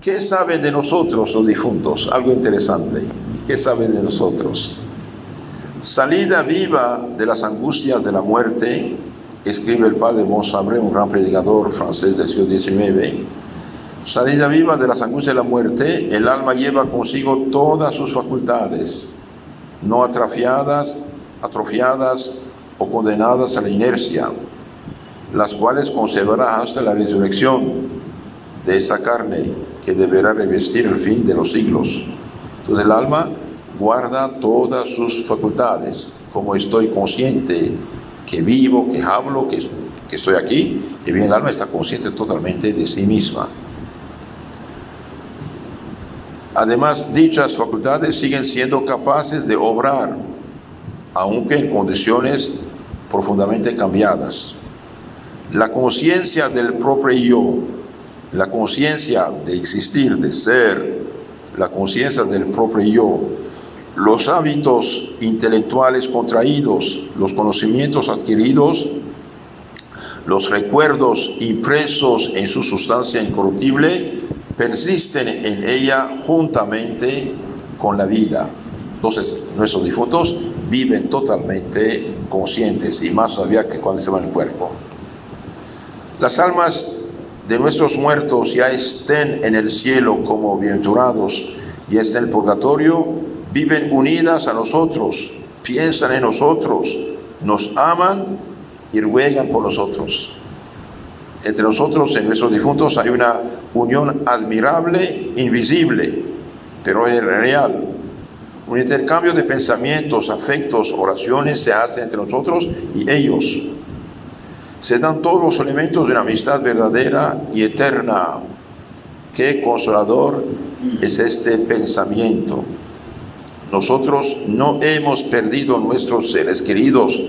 ¿Qué saben de nosotros los difuntos? Algo interesante. ¿Qué saben de nosotros? Salida viva de las angustias de la muerte, escribe el padre Montsabre, un gran predicador francés del siglo XIX. Salida viva de las angustias de la muerte, el alma lleva consigo todas sus facultades, no atrofiadas o condenadas a la inercia, las cuales conservará hasta la resurrección de esa carne que deberá revestir el fin de los siglos. Entonces el alma guarda todas sus facultades, como estoy consciente que vivo, que hablo, que estoy aquí, y bien el alma está consciente totalmente de sí misma. Además, dichas facultades siguen siendo capaces de obrar, aunque en condiciones profundamente cambiadas. La conciencia del propio yo, la conciencia de existir, de ser, la conciencia del propio yo, los hábitos intelectuales contraídos, los conocimientos adquiridos, los recuerdos impresos en su sustancia incorruptible, persisten en ella juntamente con la vida. Entonces, nuestros difuntos viven totalmente conscientes, y más todavía que cuando se va en el cuerpo. Las almas de nuestros muertos, ya estén en el cielo como bienaventurados y estén en el purgatorio, viven unidas a nosotros, piensan en nosotros, nos aman y ruegan por nosotros. Entre nosotros, en nuestros difuntos, hay una unión admirable, invisible, pero es real. Un intercambio de pensamientos, afectos, oraciones se hace entre nosotros y ellos. Se dan todos los elementos de una amistad verdadera y eterna. Qué consolador es este pensamiento. Nosotros no hemos perdido nuestros seres queridos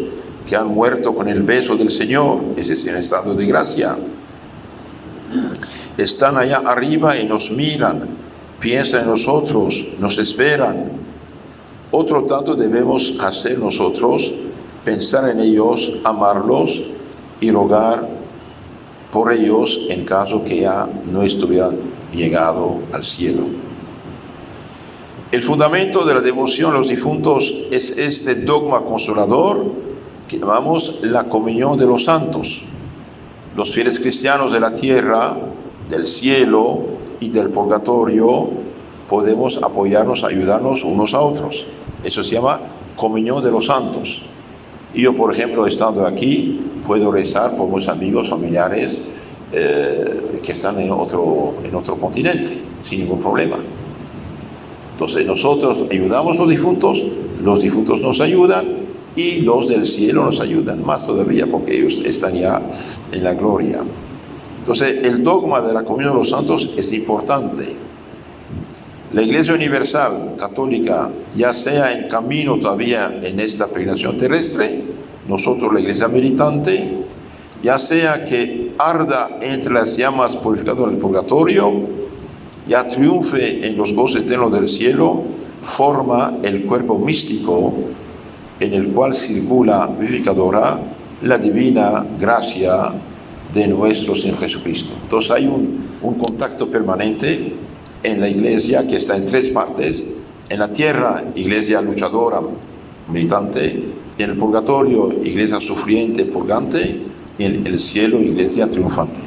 que han muerto con el beso del Señor, es decir, en estado de gracia. Están allá arriba y nos miran, piensan en nosotros, nos esperan. Otro tanto debemos hacer nosotros, pensar en ellos, amarlos y rogar por ellos en caso que ya no estuvieran llegado al cielo. El fundamento de la devoción a los difuntos es este dogma consolador que llamamos la comunión de los santos. Los fieles cristianos de la tierra, del cielo y del purgatorio podemos apoyarnos, ayudarnos unos a otros. Eso se llama comunión de los santos. Y yo, por ejemplo, estando aquí, puedo rezar por mis amigos, familiares que están en otro continente, sin ningún problema. Entonces nosotros ayudamos a los difuntos nos ayudan, y los del cielo nos ayudan más todavía, porque ellos están ya en la gloria. Entonces el dogma de la comunión de los santos es importante. La Iglesia Universal Católica, ya sea en camino todavía en esta peregrinación terrestre, nosotros la Iglesia militante, ya sea que arda entre las llamas purificadoras del purgatorio, ya triunfe en los goces eternos del cielo, forma el cuerpo místico en el cual circula vivificadora la divina gracia de nuestro Señor Jesucristo. Entonces hay un contacto permanente en la iglesia, que está en tres partes: en la tierra, iglesia luchadora, militante; en el purgatorio, iglesia sufriente, purgante; y en el cielo, iglesia triunfante.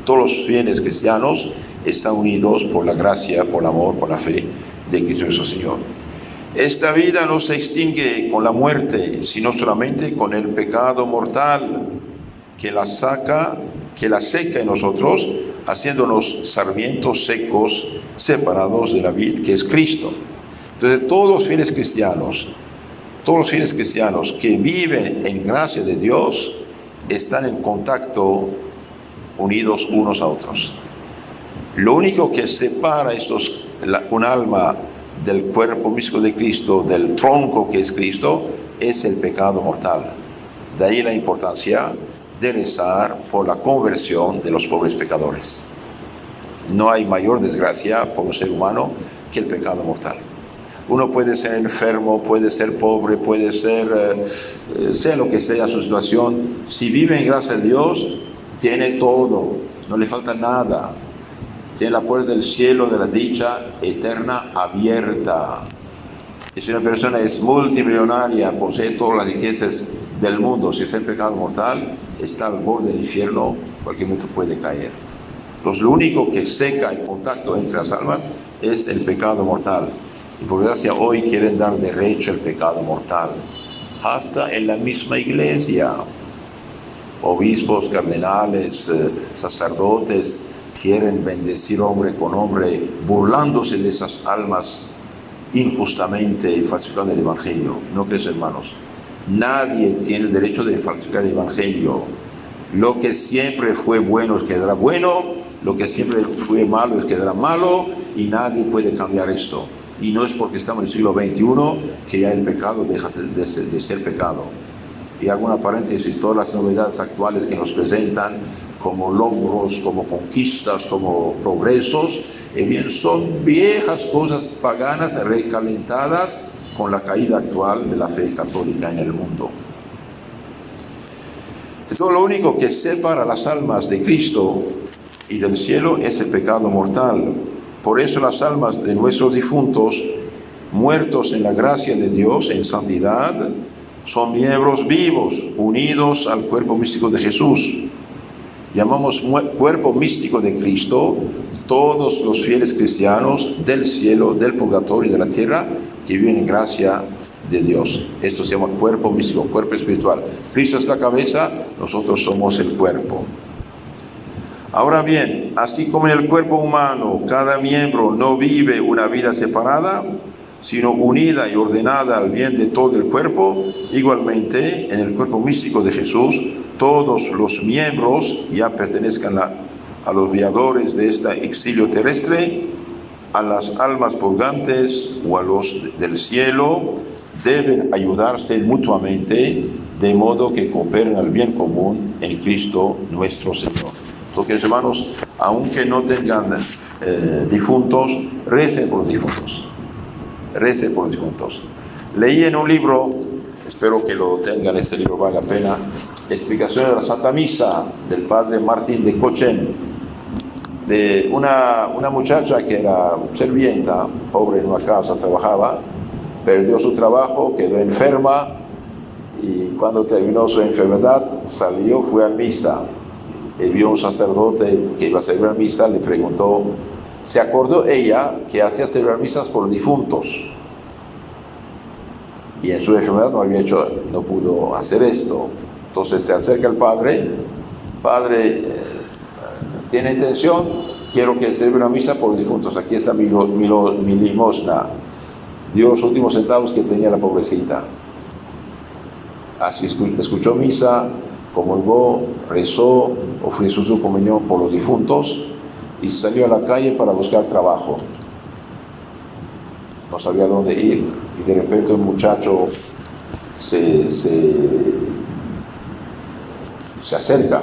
Todos los fieles cristianos están unidos por la gracia, por el amor, por la fe de Cristo nuestro Señor. Esta vida no se extingue con la muerte, sino solamente con el pecado mortal que la seca en nosotros, haciéndonos sarmientos secos, separados de la vid que es Cristo. Entonces todos los fieles cristianos que viven en gracia de Dios, están en contacto, unidos unos a otros. Lo único que separa un alma del cuerpo místico de Cristo, del tronco que es Cristo, es el pecado mortal. De ahí la importancia de rezar por la conversión de los pobres pecadores. No hay mayor desgracia por un ser humano que el pecado mortal. Uno puede ser enfermo, puede ser pobre, puede ser, sea lo que sea su situación. Si vive en gracia de Dios, tiene todo, no le falta nada. tiene la puerta del cielo, de la dicha eterna abierta. Y si una persona es multimillonaria, posee todas las riquezas del mundo, si está en pecado mortal, está al borde del infierno, en cualquier momento puede caer. Entonces, lo único que seca el contacto entre las almas es el pecado mortal. Y por desgracia hoy quieren dar derecho al pecado mortal. Hasta en la misma iglesia. Obispos, cardenales, sacerdotes quieren bendecir hombre con hombre, burlándose de esas almas injustamente y falsificando el Evangelio. ¿No crees, hermanos? Nadie tiene el derecho de falsificar el Evangelio. Lo que siempre fue bueno quedará bueno, lo que siempre fue malo quedará malo, y nadie puede cambiar esto. Y no es porque estamos en el siglo XXI que ya el pecado deja de ser pecado. Y hago una paréntesis: todas las novedades actuales que nos presentan como logros, como conquistas, como progresos, bien, son viejas cosas paganas recalentadas con la caída actual de la fe católica en el mundo. Entonces, lo único que separa las almas de Cristo y del cielo es el pecado mortal. Por eso las almas de nuestros difuntos, muertos en la gracia de Dios, en santidad, son miembros vivos, unidos al cuerpo místico de Jesús. Llamamos cuerpo místico de Cristo todos los fieles cristianos del cielo, del purgatorio y de la tierra que viven en gracia de Dios. Esto se llama cuerpo místico, cuerpo espiritual. Cristo es la cabeza, nosotros somos el cuerpo. Ahora bien, así como en el cuerpo humano cada miembro no vive una vida separada, sino unida y ordenada al bien de todo el cuerpo, igualmente en el cuerpo místico de Jesús, todos los miembros, ya pertenezcan a los viadores de este exilio terrestre, a las almas purgantes o a los del cielo, deben ayudarse mutuamente, de modo que cooperen al bien común en Cristo nuestro Señor. Entonces, hermanos, aunque no tengan difuntos, recen por los difuntos. Recen por los difuntos. Leí en un libro, espero que lo tengan, este libro vale la pena, Explicaciones de la Santa Misa, del padre Martín de Cochen, de una muchacha que era servienta, pobre en una casa, trabajaba, perdió su trabajo, quedó enferma, y cuando terminó su enfermedad, salió, fue a misa, y vio un sacerdote que iba a celebrar misa, le preguntó, se acordó ella que hacía celebrar misas por difuntos, y en su enfermedad no pudo hacer esto. Entonces se acerca el padre, tiene intención, quiero que celebre una misa por los difuntos, aquí está mi limosna, dio los últimos centavos que tenía la pobrecita. Así escuchó misa, comulgó, rezó, ofreció su comunión por los difuntos y salió a la calle para buscar trabajo. No sabía dónde ir, y de repente un muchacho se acerca,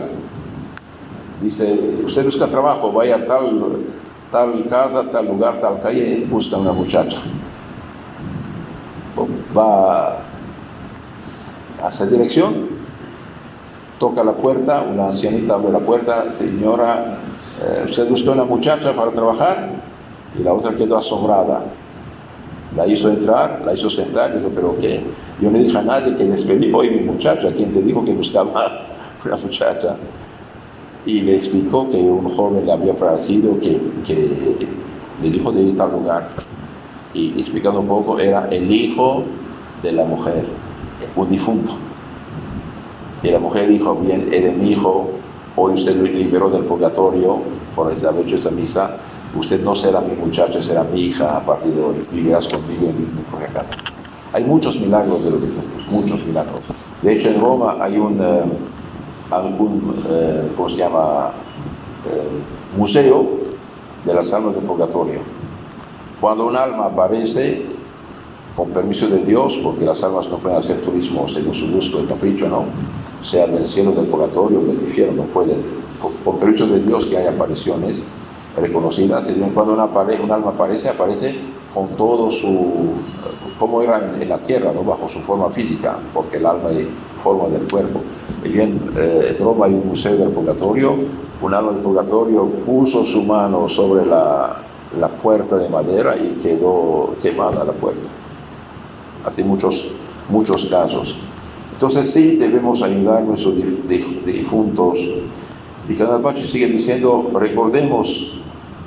dice, usted busca trabajo, vaya a tal casa, tal lugar, tal calle, busca una muchacha. Va a esa dirección, toca la puerta, una ancianita abre la puerta, señora, ¿usted busca una muchacha para trabajar? Y la otra quedó asombrada. La hizo entrar, la hizo sentar, dijo, pero ¿qué? Yo no dije a nadie que despedí hoy mi muchacha, ¿quién te dijo que buscaba una muchacha? Y le explicó que un joven le había parecido, que le dijo de ir a tal lugar, y explicando un poco, era el hijo de la mujer, un difunto. Y la mujer dijo, bien, eres mi hijo, hoy usted lo liberó del purgatorio por haber hecho esa misa, usted no será mi muchacha, será mi hija a partir de hoy, vivirás conmigo en mi propia casa. Hay muchos milagros de los difuntos, muchos milagros. De hecho, en Roma hay ¿cómo se llama? Museo de las almas del purgatorio. Cuando un alma aparece, con permiso de Dios, porque las almas no pueden hacer turismo según su gusto y capricho, ¿no? Sea del cielo, del purgatorio, del infierno, no pueden. Por permiso de Dios que hay apariciones reconocidas, y cuando un alma aparece con todo como era en la tierra, ¿no? Bajo su forma física, porque el alma es forma del cuerpo. Y bien, en Roma hay un museo del purgatorio. Un alma del purgatorio puso su mano sobre la puerta de madera y quedó quemada la puerta. Así muchos casos. Entonces sí debemos ayudar a nuestros difuntos. Y Cardinal Bachi sigue diciendo, recordemos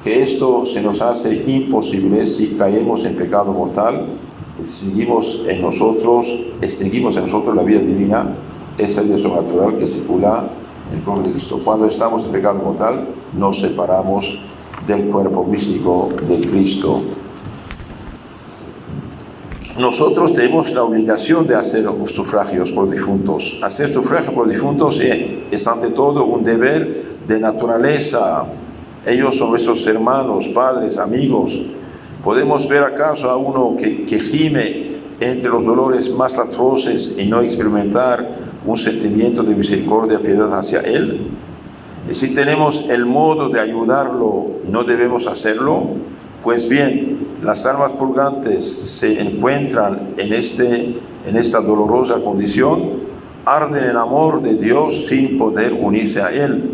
que esto se nos hace imposible si caemos en pecado mortal, extinguimos en nosotros la vida divina, esa vida sobrenatural que circula en el cuerpo de Cristo. Cuando estamos en pecado mortal, nos separamos del cuerpo místico de Cristo. Nosotros tenemos la obligación de hacer sufragios por difuntos. Hacer sufragio por difuntos es ante todo un deber de naturaleza. Ellos son nuestros hermanos, padres, amigos. ¿Podemos ver acaso a uno que gime entre los dolores más atroces y no experimentar un sentimiento de misericordia, piedad hacia él? Y si tenemos el modo de ayudarlo, ¿no debemos hacerlo? Pues bien, las almas purgantes se encuentran en esta dolorosa condición, arden en amor de Dios sin poder unirse a Él.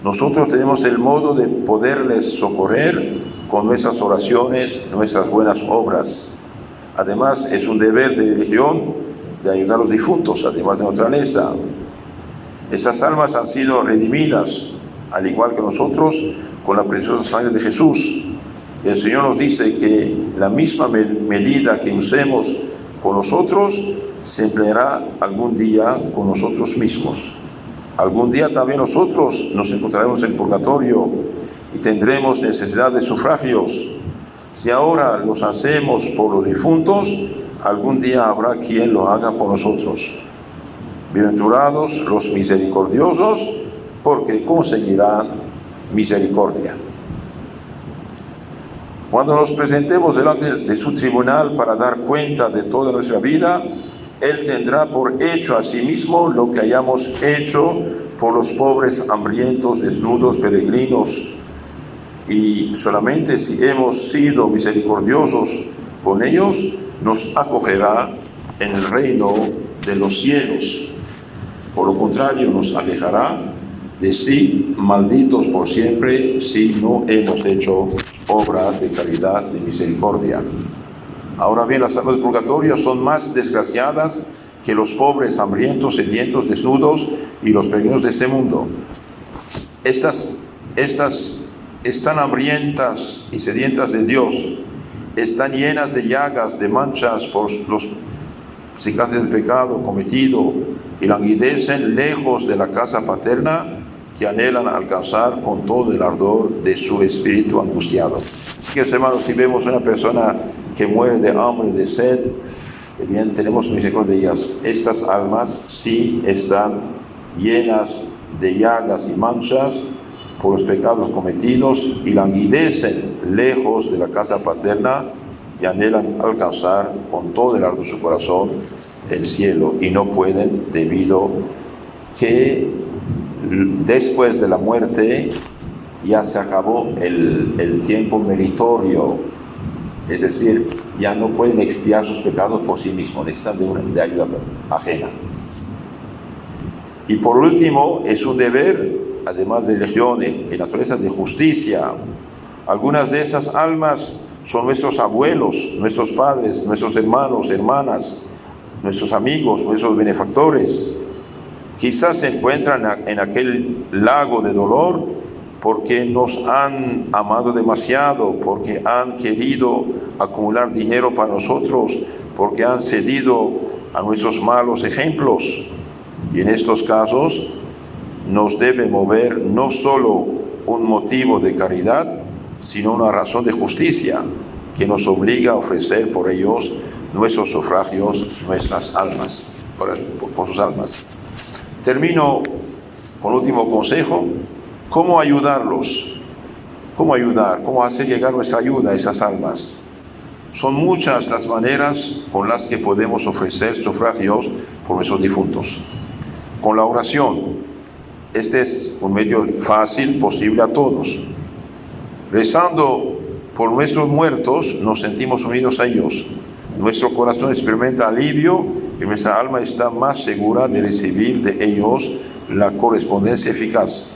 Nosotros tenemos el modo de poderles socorrer con nuestras oraciones, nuestras buenas obras. Además, es un deber de religión de ayudar a los difuntos, además de naturaleza. Esas almas han sido redimidas, al igual que nosotros, con la preciosa sangre de Jesús. Y el Señor nos dice que la misma medida que usemos con nosotros se empleará algún día con nosotros mismos. Algún día también nosotros nos encontraremos en el purgatorio y tendremos necesidad de sufragios. Si ahora los hacemos por los difuntos, algún día habrá quien lo haga por nosotros. Bienaventurados los misericordiosos, porque conseguirán misericordia. Cuando nos presentemos delante de su tribunal para dar cuenta de toda nuestra vida, Él tendrá por hecho a sí mismo lo que hayamos hecho por los pobres, hambrientos, desnudos, peregrinos. Y solamente si hemos sido misericordiosos con ellos, nos acogerá en el reino de los cielos. Por lo contrario, nos alejará de sí, malditos por siempre, si no hemos hecho obras de caridad, de misericordia. Ahora bien, las almas del purgatorio son más desgraciadas que los pobres, hambrientos, sedientos, desnudos y los peregrinos de este mundo. Estas están hambrientas y sedientas de Dios, están llenas de llagas, de manchas por los cicatrices del pecado cometido y languidecen lejos de la casa paterna que anhelan alcanzar con todo el ardor de su espíritu angustiado. Así que, hermanos, si vemos una persona que muere de hambre, de sed, bien, tenemos misericordia de ellas. Estas almas sí están llenas de llagas y manchas por los pecados cometidos y languidecen lejos de la casa paterna y anhelan alcanzar con todo el ardor de su corazón el cielo, y no pueden, debido que después de la muerte ya se acabó el tiempo meritorio, es decir, ya no pueden expiar sus pecados por sí mismos, necesitan de ayuda ajena. Y por último, es un deber, además de religión y naturaleza, de justicia. Algunas de esas almas son nuestros abuelos, nuestros padres, nuestros hermanos, hermanas, nuestros amigos, nuestros benefactores. Quizás se encuentran en aquel lago de dolor porque nos han amado demasiado, porque han querido acumular dinero para nosotros, porque han cedido a nuestros malos ejemplos. Y en estos casos nos debe mover no solo un motivo de caridad, sino una razón de justicia que nos obliga a ofrecer por ellos nuestros sufragios, nuestras almas, por sus almas. Termino con último consejo: ¿cómo ayudarlos? ¿Cómo ayudar? ¿Cómo hacer llegar nuestra ayuda a esas almas? Son muchas las maneras con las que podemos ofrecer sufragios por nuestros difuntos. Con la oración, este es un medio fácil, posible a todos. Rezando por nuestros muertos, nos sentimos unidos a ellos. Nuestro corazón experimenta alivio y nuestra alma está más segura de recibir de ellos la correspondencia eficaz,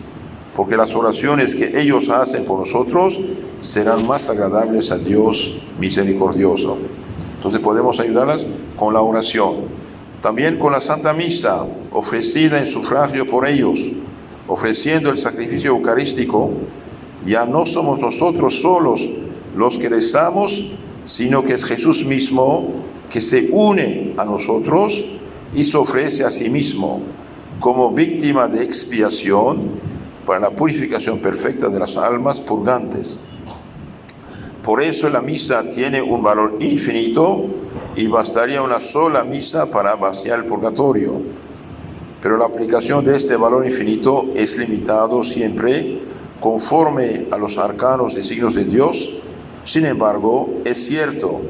porque las oraciones que ellos hacen por nosotros serán más agradables a Dios misericordioso. Entonces podemos ayudarlas con la oración. También con la Santa Misa, ofrecida en sufragio por ellos, ofreciendo el sacrificio eucarístico. Ya no somos nosotros solos los que rezamos, sino que es Jesús mismo que se une a nosotros y se ofrece a sí mismo como víctima de expiación para la purificación perfecta de las almas purgantes. Por eso la misa tiene un valor infinito y bastaría una sola misa para vaciar el purgatorio. Pero la aplicación de este valor infinito es limitado siempre conforme a los arcanos designios de Dios. Sin embargo, es cierto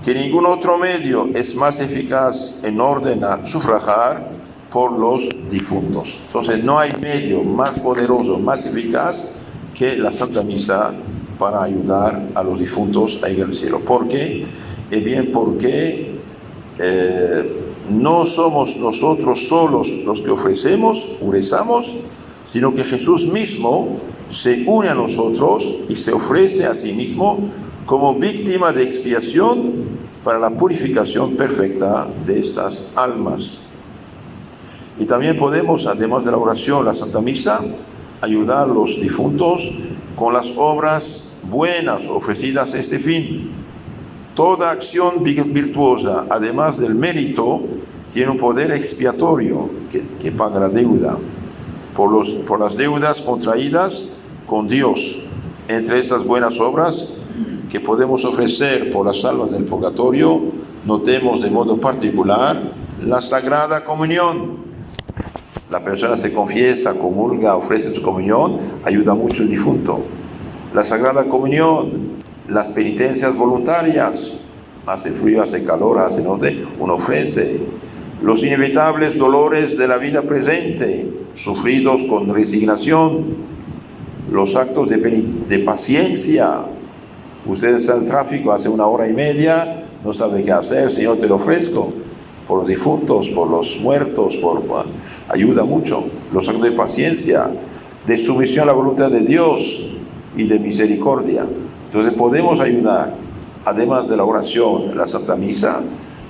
que ningún otro medio es más eficaz en orden a sufragar por los difuntos. Entonces no hay medio más poderoso, más eficaz que la Santa Misa para ayudar a los difuntos a ir al cielo. ¿Por qué? Bien, porque no somos nosotros solos los que ofrecemos o rezamos, sino que Jesús mismo se une a nosotros y se ofrece a sí mismo como víctima de expiación para la purificación perfecta de estas almas. Y también podemos, además de la oración, la Santa Misa, ayudar a los difuntos con las obras buenas ofrecidas a este fin. Toda acción virtuosa, además del mérito, tiene un poder expiatorio que paga la deuda por las deudas contraídas con Dios. Entre esas buenas obras que podemos ofrecer por las almas del purgatorio, notemos de modo particular la Sagrada Comunión. La persona se confiesa, comulga, ofrece su comunión, ayuda mucho al difunto. La Sagrada Comunión, las penitencias voluntarias, hace frío, hace calor, hace noche, uno ofrece. Los inevitables dolores de la vida presente, sufridos con resignación. Los actos de paciencia. Usted está en el tráfico hace 1 hora y media, no sabe qué hacer, Señor, te lo ofrezco. Por los difuntos, por los muertos, ayuda mucho. Los actos de paciencia, de sumisión a la voluntad de Dios y de misericordia. Entonces podemos ayudar, además de la oración, la Santa Misa,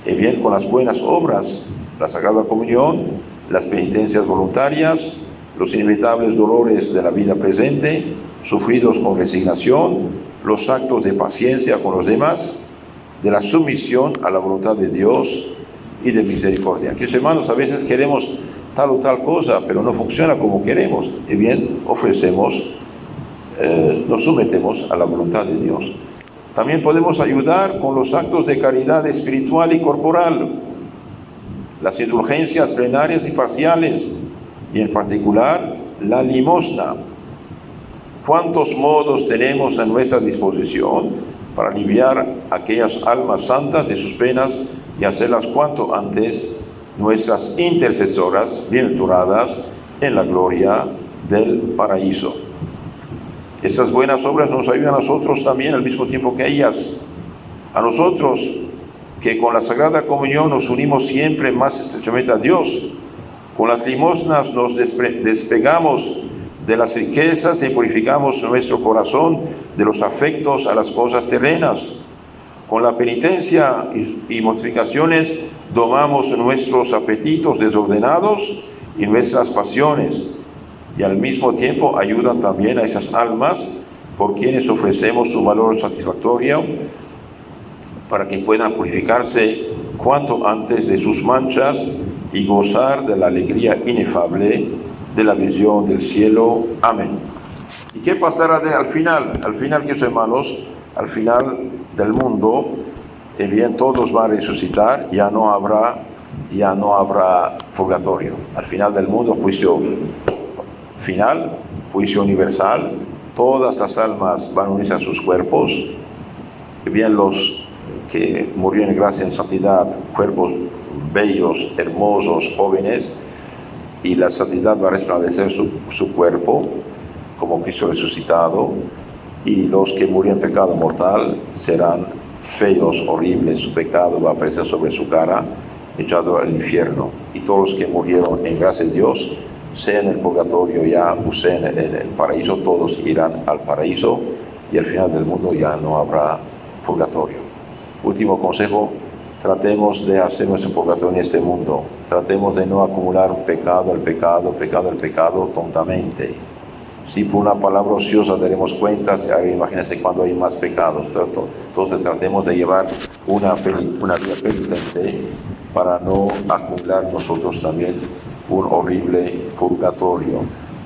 y bien con las buenas obras, la Sagrada Comunión, las penitencias voluntarias, los inevitables dolores de la vida presente, sufridos con resignación, los actos de paciencia con los demás, de la sumisión a la voluntad de Dios y de misericordia. Que hermanos, a veces queremos tal o tal cosa, pero no funciona como queremos. Y bien, ofrecemos, nos sometemos a la voluntad de Dios. También podemos ayudar con los actos de caridad espiritual y corporal, las indulgencias plenarias y parciales, y en particular la limosna. ¿Cuántos modos tenemos a nuestra disposición para aliviar a aquellas almas santas de sus penas y hacerlas cuanto antes nuestras intercesoras bienaventuradas en la gloria del paraíso? Esas buenas obras nos ayudan a nosotros también al mismo tiempo que ellas. A nosotros que con la Sagrada Comunión nos unimos siempre más estrechamente a Dios. Con las limosnas nos despegamos de las riquezas y purificamos nuestro corazón de los afectos a las cosas terrenas. Con la penitencia y mortificaciones domamos nuestros apetitos desordenados y nuestras pasiones, y al mismo tiempo ayudan también a esas almas por quienes ofrecemos su valor satisfactorio para que puedan purificarse cuanto antes de sus manchas y gozar de la alegría inefable de la visión del cielo. Amén. ¿Y qué pasará al final? Al final, queridos hermanos, al final del mundo, bien, todos van a resucitar, ya no habrá purgatorio. Al final del mundo, juicio final, juicio universal, todas las almas van a unirse a sus cuerpos, bien, los que murieron en gracia y en santidad, cuerpos bellos, hermosos, jóvenes, y la santidad va a resplandecer su cuerpo como Cristo resucitado, y los que murieron en pecado mortal serán feos, horribles, su pecado va a aparecer sobre su cara, echado al infierno. Y todos los que murieron en gracia de Dios, sea en el purgatorio ya o sea en el paraíso, todos irán al paraíso y al final del mundo ya no habrá purgatorio. Último consejo, tratemos de hacer nuestro purgatorio en este mundo. Tratemos de no acumular pecado, el pecado tontamente. Si por una palabra ociosa daremos cuenta, imagínense cuando hay más pecados. Entonces tratemos de llevar una vida penitente para no acumular nosotros también un horrible purgatorio.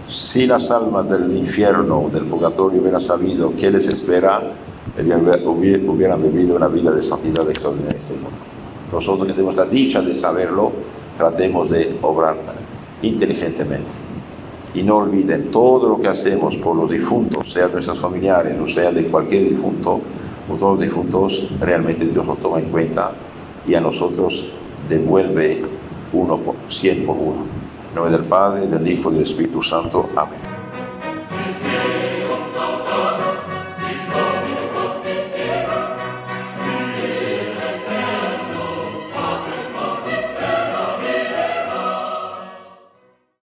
Si las almas del infierno, del purgatorio, hubieran sabido qué les espera, hubieran vivido una vida de santidad extraordinaria en este mundo. Nosotros que tenemos la dicha de saberlo, tratemos de obrar inteligentemente. Y no olviden, todo lo que hacemos por los difuntos, sea de nuestros familiares o sea de cualquier difunto, o todos los difuntos, realmente Dios los toma en cuenta y a nosotros devuelve 100 por 1. En nombre del Padre, del Hijo y del Espíritu Santo. Amén.